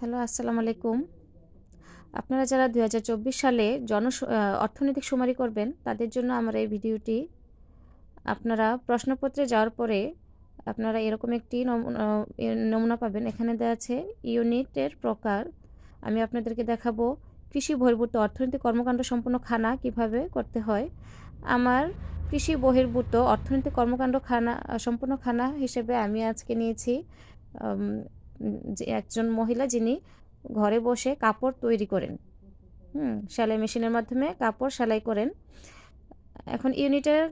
Hello, আসসালামু আলাইকুম। আপনারা যারা ২০২৪ সালে অর্থনৈতিক শুমারি করবেন, তাদের জন্য আমার এই ভিডিওটি। আপনারা প্রশ্নপত্রে যাওয়ার পরে আপনারা এরকম একটি নমুনা পাবেন। এখানে দেওয়া আছে ইউনিটের প্রকার। আমি আপনাদেরকে দেখাবো কৃষি বহির্ভূত অর্থনৈতিক কর্মকাণ্ড সম্পন্ন খানা কিভাবে করতে হয়। আমার কৃষি বহির্ভূত অর্থনৈতিক কর্মকাণ্ড সম্পন্ন খানা হিসেবে আমি আজকে নিয়েছি আম যে একজন মহিলা যিনি ঘরে বসে কাপড় তৈরি করেন। সেলাই মেশিনের মাধ্যমে কাপড় সেলাই করেন। এখন ইউনিটের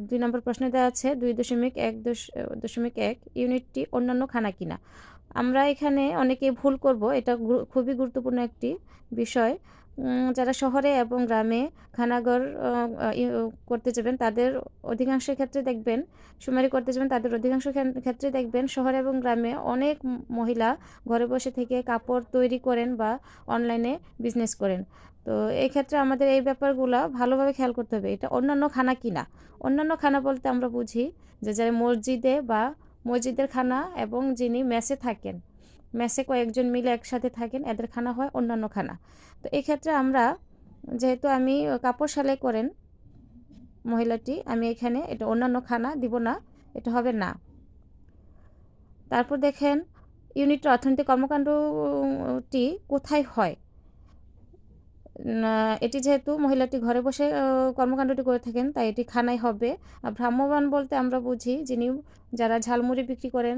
২ নম্বর প্রশ্নে দেওয়া আছে ২.১.১ ইউনিটটি অন্যান্য খানা কিনা? আমরা এখানে অনেকে ভুল করব। এটা খুবই গুরুত্বপূর্ণ একটি বিষয়। যারা শহরে এবং গ্রামে খানাঘর করতে যাবেন তাদের অধিকাংশের ক্ষেত্রে দেখবেন, শুমারি করতে যাবেন তাদের অধিকাংশ ক্ষেত্রে দেখবেন শহরে এবং গ্রামে অনেক মহিলা ঘরে বসে থেকে কাপড় তৈরি করেন বা অনলাইনে বিজনেস করেন। তো এই ক্ষেত্রে আমাদের এই ব্যাপারগুলো ভালোভাবে খেয়াল করতে হবে। এটা অন্যান্য খানা কিনা? অন্যান্য খানা বলতে আমরা বুঝি যে যারা মসজিদে বা মসজিদের খানা এবং যিনি মেসে থাকেন, মেসে কয়েকজন মিলে একসাথে থাকেন, এদের খানা হয় অন্যান্য খানা। তো এক্ষেত্রে আমরা, যেহেতু আমি কাপড় সেলাই করেন মহিলাটি, আমি এখানে এটা অন্যান্য খানা দিব না, এটা হবে না। তারপর দেখেন ইউনিটের অর্থনৈতিক কর্মকাণ্ডটি কোথায় হয়। এটি যেহেতু মহিলাটি ঘরে বসে কর্মকাণ্ডটি করে থাকেন, তাই এটি খানাই হবে। আর ভ্রাম্যমাণ বলতে আমরা বুঝি যারা ঝালমুড়ি বিক্রি করেন,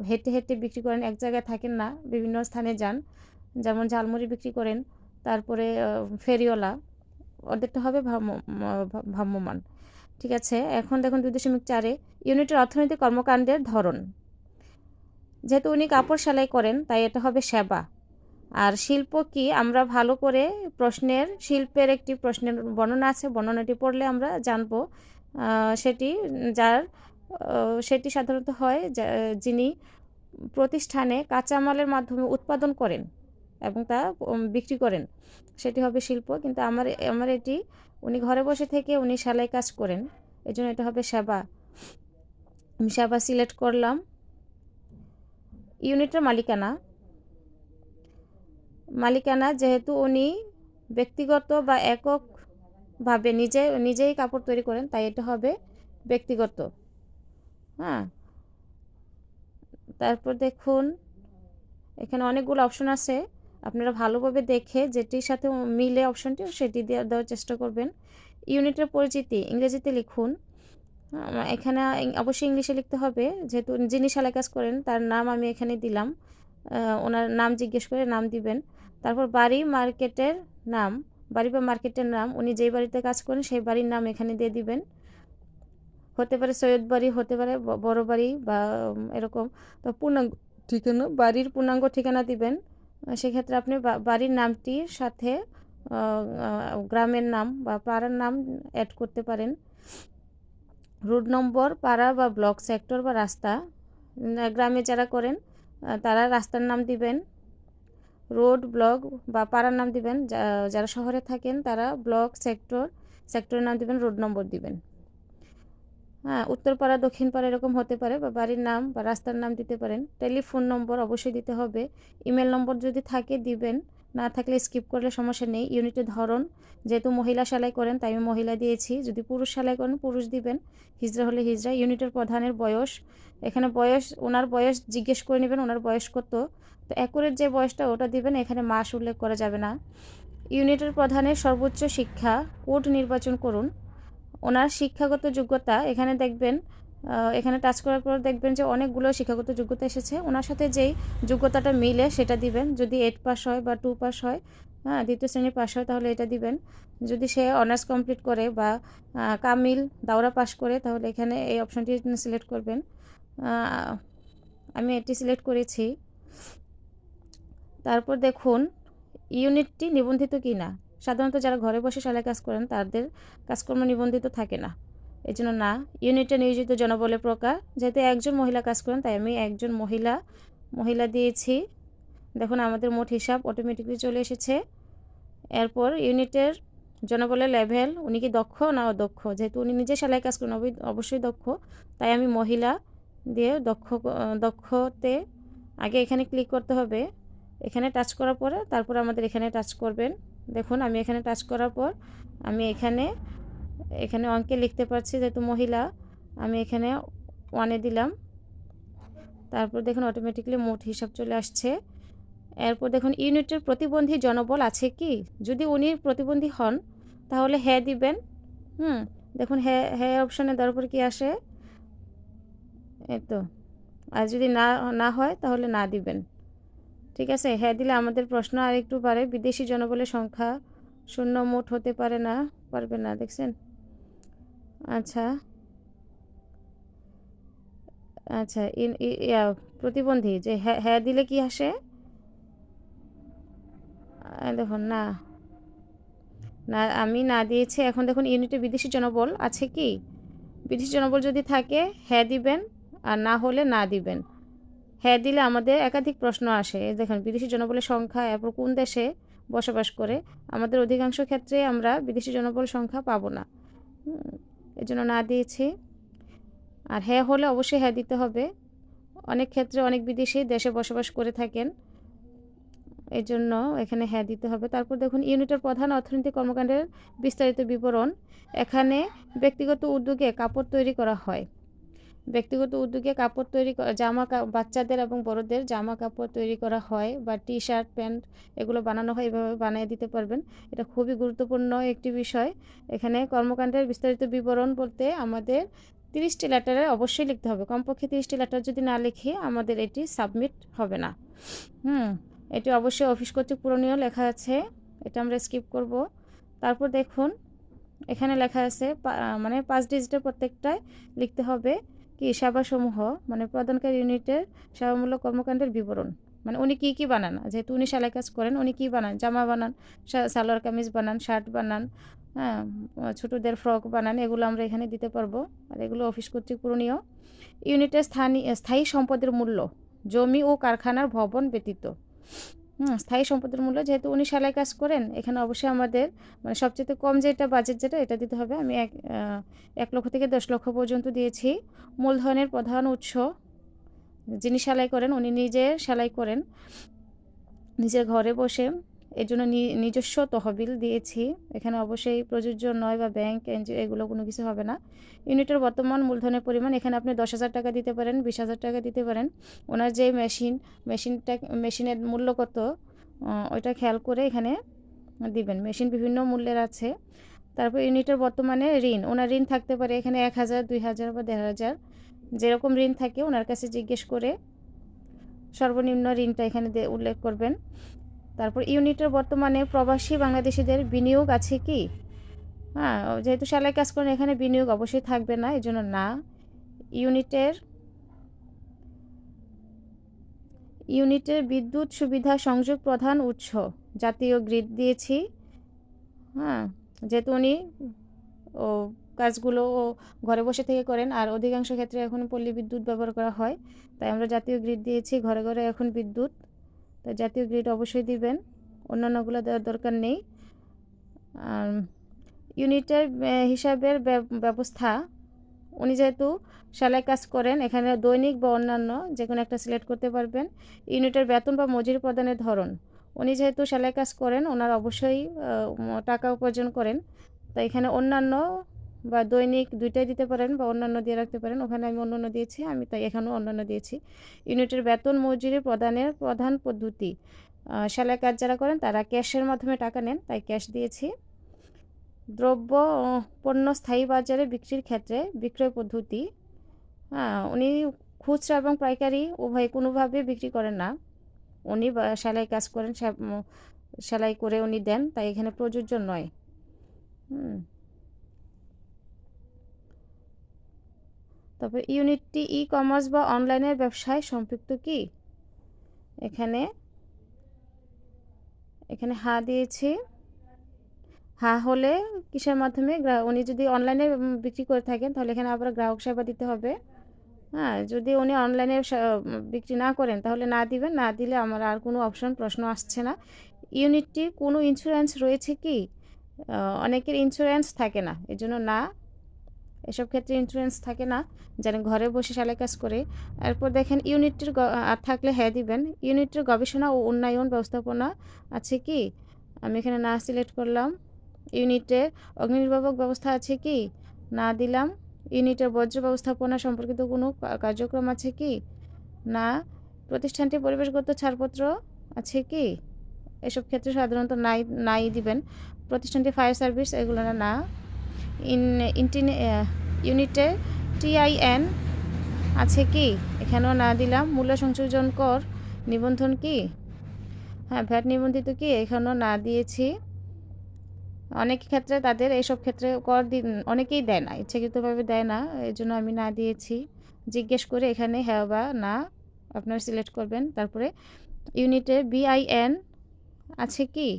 হেঁটে হেঁটে বিক্রি করেন, এক জায়গায় থাকেন না, বিভিন্ন স্থানে যান, যেমন ঝালমুড়ি বিক্রি করেন, তারপরে ফেরিওয়ালা, ওদেরটা হবে ভ্রাম্যমাণ। ঠিক আছে, এখন দেখুন ২.৪ ইউনিটের অর্থনৈতিক কর্মকাণ্ডের ধরন। যেহেতু উনি কাপড় সেলাই করেন, তাই এটা হবে সেবা। আর শিল্প কি, আমরা ভালো করে শিল্পের একটি প্রশ্নের বর্ণনা আছে, বর্ণনাটি পড়লে আমরা জানব। সেটি সেটি সাধারণত হয় যিনি প্রতিষ্ঠানে কাঁচামালের মাধ্যমে উৎপাদন করেন এবং তা বিক্রি করেন, সেটি হবে শিল্প। কিন্তু আমার এটি উনি ঘরে বসে থেকে উনি সেলাই কাজ করেন, এই জন্য এটা হবে সেবা। আমি সেবা সিলেক্ট করলাম। ইউনিটের মালিকানা যেহেতু উনি ব্যক্তিগত বা এককভাবে নিজেই কাপড় তৈরি করেন, তাই এটা হবে ব্যক্তিগত। হ্যাঁ, তারপর দেখুন এখানে অনেকগুলো অপশন আছে, আপনারা ভালোভাবে দেখে যেটির সাথে মিলে অপশনটি সেটি দেওয়ার চেষ্টা করবেন। ইউনিটের পরিচিতি ইংরেজিতে লিখুন। এখানে অবশ্যই ইংলিশে লিখতে হবে, যেহেতু যিনি সেলাই কাজ করেন তার নাম আমি এখানে দিলাম। ওনার নাম জিজ্ঞেস করে নাম দিবেন। তারপর বাড়ি বা মার্কেটের নাম, উনি যেই বাড়িতে কাজ করেন সেই বাড়ির নাম এখানে দিয়ে দিবেন। হতে পারে সৈয়দ বাড়ি, হতে পারে বড় বাড়ি বা এরকম। তো বাড়ির পূর্ণাঙ্গ ঠিকানা দিবেন। সেক্ষেত্রে আপনি বাড়ির নামটির সাথে গ্রামের নাম বা পাড়ার নাম অ্যাড করতে পারেন। রোড নম্বর, পাড়া বা ব্লক, সেক্টর বা রাস্তা, গ্রামে যারা করেন তারা রাস্তার নাম দিবেন, রোড, ব্লক বা পাড়ার নাম দিবেন। যারা শহরে থাকেন তারা ব্লক, সেক্টরের নাম দিবেন, রোড নম্বর দিবেন। হ্যাঁ, উত্তরপাড়া, দক্ষিণপাড়া এরকম হতে পারে, বা বাড়ির নাম বা রাস্তার নাম দিতে পারেন। টেলিফোন নম্বর অবশ্যই দিতে হবে। ইমেল নম্বর যদি থাকে দিবেন, না থাকলে স্কিপ করলে সমস্যা নেই। ইউনিটের ধরন, যেহেতু মহিলা সেলাই করেন তাই আমি মহিলা দিয়েছি, যদি পুরুষ সেলাই করেন পুরুষ দিবেন, হিজড়া হলে হিজড়া। ইউনিটের প্রধানের বয়স, এখানে ওনার বয়স জিজ্ঞেস করে নেবেন, ওনার বয়স কত। তো অ্যাকুরেট যে বয়সটা ওটা দিবেন, এখানে মাস উল্লেখ করা যাবে না। ইউনিটের প্রধানের সর্বোচ্চ শিক্ষা কোড নির্বাচন করুন। ওনার শিক্ষাগত যোগ্যতা এখানে দেখবেন, এখানে টাচ করার পর দেখবেন যে অনেকগুলো শিক্ষাগত যোগ্যতা এসেছে, ওনার সাথে যেই যোগ্যতাটা মিলে সেটা দিবেন। যদি 8 পাস হয় বা 2 পাস হয়, হ্যাঁ, 2য় শ্রেণী পাস হয়, তাহলে এটা দিবেন। যদি সে অনার্স কমপ্লিট করে বা কামিল দাওরা পাস করে, তাহলে এখানে এই অপশনটি সিলেক্ট করবেন। আমি এটি সিলেক্ট করেছি। তারপর দেখুন ইউনিটটি নিবন্ধিত কি না। সাধারণত যারা ঘরে বসে সেলাই কাজ করেন তাদের কাজকর্ম নিবন্ধিত থাকে না, এই জন্য না। ইউনিটে নিয়োজিত জনবলের প্রকার, যেহেতু একজন মহিলা কাজ করেন তাই আমি একজন মহিলা দিয়েছি। দেখুন আমাদের মোট হিসাব অটোমেটিকলি চলে এসেছে। এরপর ইউনিটের জনবলের লেভেল, উনি কি দক্ষ না অদক্ষ। যেহেতু উনি নিজে সেলাই কাজ করেন অবশ্যই দক্ষ, তাই আমি মহিলা দিয়ে দক্ষতে আগে এখানে ক্লিক করতে হবে। এখানে টাচ করার পরে তারপর আমাদের এখানে টাচ করবেন। দেখুন আমি এখানে টাচ করার পর আমি এখানে অঙ্কে লিখতে পারছি, যেহেতু মহিলা আমি এখানে 1 দিলাম। তারপর দেখুন অটোমেটিক্যালি মোট হিসাব চলে আসছে। এরপর দেখুন ইউনিটের প্রতিবন্ধী জনবল আছে কি, যদি উনি প্রতিবন্ধী হন তাহলে হ্যাঁ দিবেন। দেখুন হ্যাঁ হ্যাঁ অপশানে দেওয়ার পর কি আসে, এই তো। আর যদি না না হয় তাহলে না দিবেন। ঠিক আছে, হ্যাঁ দিলে আমাদের প্রশ্ন আর একটু বাড়ে। বিদেশি জনবলের সংখ্যা 0 মোট হতে পারে না, পারবে না, দেখছেন। আচ্ছা আচ্ছা প্রতিবন্ধী যে হ্যাঁ হ্যাঁ দিলে কি আসে, দেখুন না না আমি না দিয়েছি। এখন দেখুন ইউনিটে বিদেশি জনবল আছে কি, বিদেশি জনবল যদি থাকে হ্যাঁ দিবেন, আর না হলে না দিবেন। হ্যাঁ দিলে আমাদের একাধিক প্রশ্ন আসে। দেখুন বিদেশি জনবলের সংখ্যা, এরপর কোন দেশে বসবাস করে। আমাদের অধিকাংশ ক্ষেত্রে আমরা বিদেশি জনবল সংখ্যা পাবো না, এজন্য না দিয়েছি। আর হ্যাঁ হলে অবশ্যই হ্যাঁ দিতে হবে। অনেক ক্ষেত্রে অনেক বিদেশি দেশে বসবাস করে থাকেন, এই জন্য এখানে হ্যাঁ দিতে হবে। তারপর দেখুন ইউনিটের প্রধান অর্থনৈতিক কর্মকাণ্ডের বিস্তারিত বিবরণ। এখানে ব্যক্তিগত উদ্যোগে কাপড় তৈরি করা হয়। ব্যক্তিগত উদ্যোগে কাপড় তৈরি বাচ্চাদের এবং বড়দের জামা কাপড় তৈরি করা হয়, বা টি শার্ট প্যান্ট এগুলো বানানো হয়, এভাবে বানিয়ে দিতে পারবেন। এটা খুবই গুরুত্বপূর্ণ একটি বিষয়। এখানে কর্মকাণ্ডের বিস্তারিত বিবরণ বলতে আমাদের 30টি লেটারে অবশ্যই লিখতে হবে। কমপক্ষে 30টি লেটার যদি না লিখি আমাদের এটি সাবমিট হবে না। এটি অবশ্যই অফিস কর্তৃক পূরণীয় লেখা আছে, এটা আমরা স্কিপ করব। তারপর দেখুন এখানে লেখা আছে মানে 5 ডিজিটের প্রত্যেকটায় লিখতে হবে কি সেবাসমূহ, মানে প্রদানকারী ইউনিটের সেবামূলক কর্মকাণ্ডের বিবরণ। মানে উনি কি কি বানান, যেহেতু উনি সেলাই কাজ করেন, উনি কি বানান, জামা বানান, সালোয়ার কামিজ বানান, শার্ট বানান, হ্যাঁ ছোটদের ফ্রক বানান, এগুলো আমরা এখানে দিতে পারবো। আর এগুলো অফিস কর্তৃক পূরণীয়। ইউনিটের স্থায়ী সম্পদের মূল্য, জমি ও কারখানার ভবন ব্যতীত। স্থায়ী সম্পদের মূল্য, যেহেতু উনি সেলাই কাজ করেন, এখানে অবশ্যই আমাদের মানে সবচেয়ে কম যেটা বাজেট যেটা এটা দিতে হবে। আমি 1 লক্ষ থেকে 10 লক্ষ পর্যন্ত দিয়েছি। মূলধনের প্রধান উৎস, যিনি সেলাই করেন উনি নিজে সেলাই করেন নিজের ঘরে বসে, এর জন্য নিজস্ব তহবিল দিয়েছি। এখানে অবশ্যই প্রযোজ্য নয় বা ব্যাংক এনজিও এগুলো কোনো কিছু হবে না। ইউনিটের বর্তমান মূলধনের পরিমাণ, এখানে আপনি 10,000 টাকা দিতে পারেন, 20,000 টাকা দিতে পারেন। ওনার যে মেশিনের মূল্য কত ওইটা খেয়াল করে এখানে দিবেন। মেশিন বিভিন্ন মূল্যের আছে। তারপর ইউনিটের বর্তমানে ঋণ, ওনার ঋণ থাকতে পারে এখানে 1,000, 2,000 বা 1,500, যেরকম ঋণ থাকে ওনার কাছে জিজ্ঞেস করে সর্বনিম্ন ঋণটা এখানে উল্লেখ করবেন। তারপর ইউনিটের বর্তমানে প্রবাসী বাংলাদেশিদের বিনিয়োগ আছে কি, যেহেতু সেলাই কাজ করেন এখানে বিনিয়োগ অবশ্যই থাকবে না, এই জন্য না। ইউনিটের বিদ্যুৎ সুবিধা সংযোগ প্রধান উৎস, জাতীয় গ্রিড দিয়েছি। যেহেতু উনি কাজগুলো ঘরে বসে থেকে করেন, আর অধিকাংশ ক্ষেত্রে এখন পল্লী বিদ্যুৎ ব্যবহার করা হয়, তাই আমরা জাতীয় গ্রিড দিয়েছি। ঘরে ঘরে এখন বিদ্যুৎ, তাই জাতীয় গ্রিড অবশ্যই দিবেন, অন্যান্যগুলো দেওয়ার দরকার নেই। ইউনিটের হিসাবের ব্যবস্থা, উনি যেহেতু সেলাই কাজ করেন এখানে দৈনিক বা অন্যান্য যে কোনো একটা সিলেক্ট করতে পারবেন। ইউনিটের বেতন বা মজুরি প্রদানের ধরন, উনি যেহেতু সেলাই কাজ করেন ওনার অবশ্যই টাকা উপার্জন করেন, তাই এখানে অন্যান্য বা দৈনিক দুইটাই দিতে পারেন, বা অন্যান্য দিয়ে রাখতে পারেন। ওখানে আমি অন্যান্য দিয়েছি, আমি তাই এখানেও অন্যান্য দিয়েছি। ইউনিটের বেতন মজুরি প্রদানের প্রধান পদ্ধতি, সেলাই কাজ যারা করেন তারা ক্যাশের মাধ্যমে টাকা নেন, তাই ক্যাশ দিয়েছি। দ্রব্য পণ্য স্থায়ী বাজারে বিক্রির ক্ষেত্রে বিক্রয় পদ্ধতি, উনি খুচরা এবং পাইকারি উভয় কোনোভাবে বিক্রি করেন না, উনি সেলাই কাজ করেন, সেলাই করে উনি দেন, তাই এখানে প্রযোজ্য নয়। তারপর ইউনিটটি ই কমার্স বা অনলাইনের ব্যবসায় সম্পৃক্ত কি, এখানে হা দিয়েছি। হ্যাঁ হলে কিসের মাধ্যমে, উনি যদি অনলাইনে বিক্রি করে থাকেন তাহলে এখানে আবার গ্রাহক সেবা দিতে হবে। যদি উনি অনলাইনে বিক্রি না করেন তাহলে না দিবেন, না দিলে আমার আর কোনো প্রশ্ন আসছে না। ইউনিটটির কোনো ইন্স্যুরেন্স রয়েছে কি, অনেকের ইন্স্যুরেন্স থাকে না, এজন্য না। এসব ক্ষেত্রে ইন্স্যুরেন্স থাকে না, যেন ঘরে বসে সেলাই কাজ করে। এরপর দেখেন ইউনিটের আর থাকলে হ্যাঁ দিবেন। ইউনিটের গবেষণা ও উন্নয়ন ব্যবস্থাপনা আছে কি? আমি এখানে না সিলেক্ট করলাম। ইউনিটের অগ্নিনির্বাপক ব্যবস্থা আছে কি? না দিলাম। ইউনিটের বর্জ্য ব্যবস্থাপনা সম্পর্কিত কোনো কার্যক্রম আছে কি? না। প্রতিষ্ঠানটির পরিবেশগত ছাড়পত্র আছে কি? এসব ক্ষেত্রে সাধারণত নাই দিবেন। প্রতিষ্ঠানটি ফায়ার সার্ভিস, এগুলো না। ইউনিটে টিআইএন আছে কি? এখানেও না দিলাম। মূল্য সংযোজন কর নিবন্ধন কি? হ্যাঁ, ভ্যাট নিবন্ধিত কি? এখানেও না দিয়েছি। অনেক ক্ষেত্রে তাদের এইসব ক্ষেত্রে অনেকেই দেয় না, ইচ্ছাকৃতভাবে দেয় না, এই জন্য আমি না দিয়েছি। জিজ্ঞেস করে এখানে হ্যাঁ বা না আপনারা সিলেক্ট করবেন। তারপরে ইউনিটে বিআইএন আছে কি?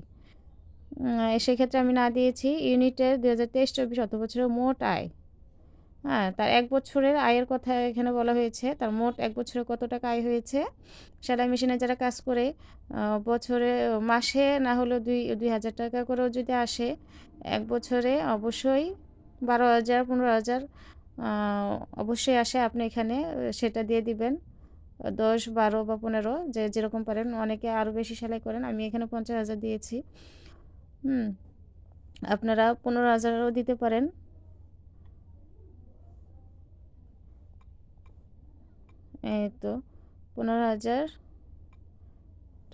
সেক্ষেত্রে আমি না দিয়েছি। ইউনিটের 2023-24 অর্থবছরের মোট আয়, হ্যাঁ, তার 1 বছরের আয়ের কথা এখানে বলা হয়েছে। তার মোট 1 বছরে কত টাকা আয় হয়েছে। সেলাই মেশিনে যারা কাজ করে বছরে মাসে না হলেও 2,000 টাকা করেও যদি আসে, 1 বছরে অবশ্যই 12,000 15,000 অবশ্যই আসে। আপনি এখানে সেটা দিয়ে দিবেন। 10 12 বা 15 যেরকম পারেন। অনেকে আরও বেশি সেলাই করেন, আমি এখানে 50,000 দিয়েছি। আপনারা 15,000ও দিতে পারেন। এই তো 15,000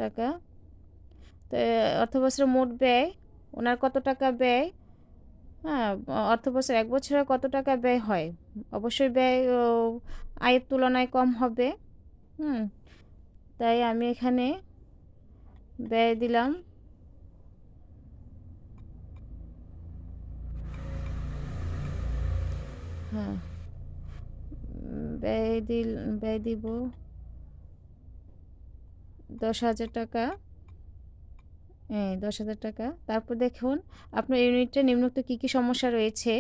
টাকা। তো অর্থবছরের মোট ব্যয়, ওনার কত টাকা ব্যয়, হ্যাঁ, অর্থবছর 1 বছরে কত টাকা ব্যয় হয়, অবশ্যই ব্যয় আয়ের তুলনায় কম হবে। তাই আমি এখানে ব্যয় দিলাম। হ্যাঁ, ব্যয় দিব 10,000 টাকা। 10,000 টাকা। তারপর দেখুন আপনার ইউনিটে নিম্নোক্ত কী কী সমস্যা রয়েছে।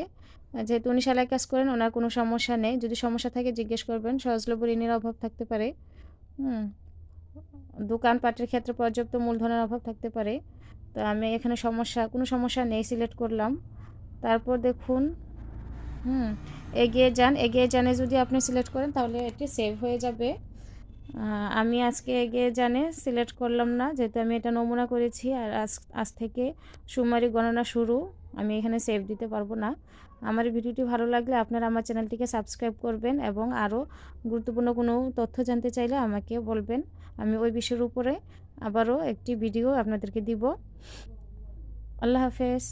যেহেতু উনি সেলাই কাজ করেন, ওনার কোনো সমস্যা নেই। যদি সমস্যা থাকে জিজ্ঞেস করবেন। সহজলভ্য ঋণের অভাব থাকতে পারে। দোকানপাটের ক্ষেত্রে পর্যাপ্ত মূলধনের অভাব থাকতে পারে। তো আমি এখানে কোনো সমস্যা নেই সিলেক্ট করলাম। তারপর দেখুন এগিয়ে যানে যদি আপনি সিলেক্ট করেন তাহলে এটি সেভ হয়ে যাবে। আমি আজকে এগিয়ে জানে সিলেক্ট করলাম না, যেহেতু আমি এটা নমুনা করেছি। আর আজ থেকে সুমারি গণনা শুরু। আমি এখানে সেভ দিতে পারবো না। আমার ভিডিওটি ভালো লাগলে আপনারা আমার চ্যানেলটিকে সাবস্ক্রাইব করবেন এবং আরও গুরুত্বপূর্ণ কোনো তথ্য জানতে চাইলে আমাকে বলবেন। আমি ওই বিষয়ের উপরে আবারও একটি ভিডিও আপনাদেরকে দিব। আল্লাহ হাফেজ।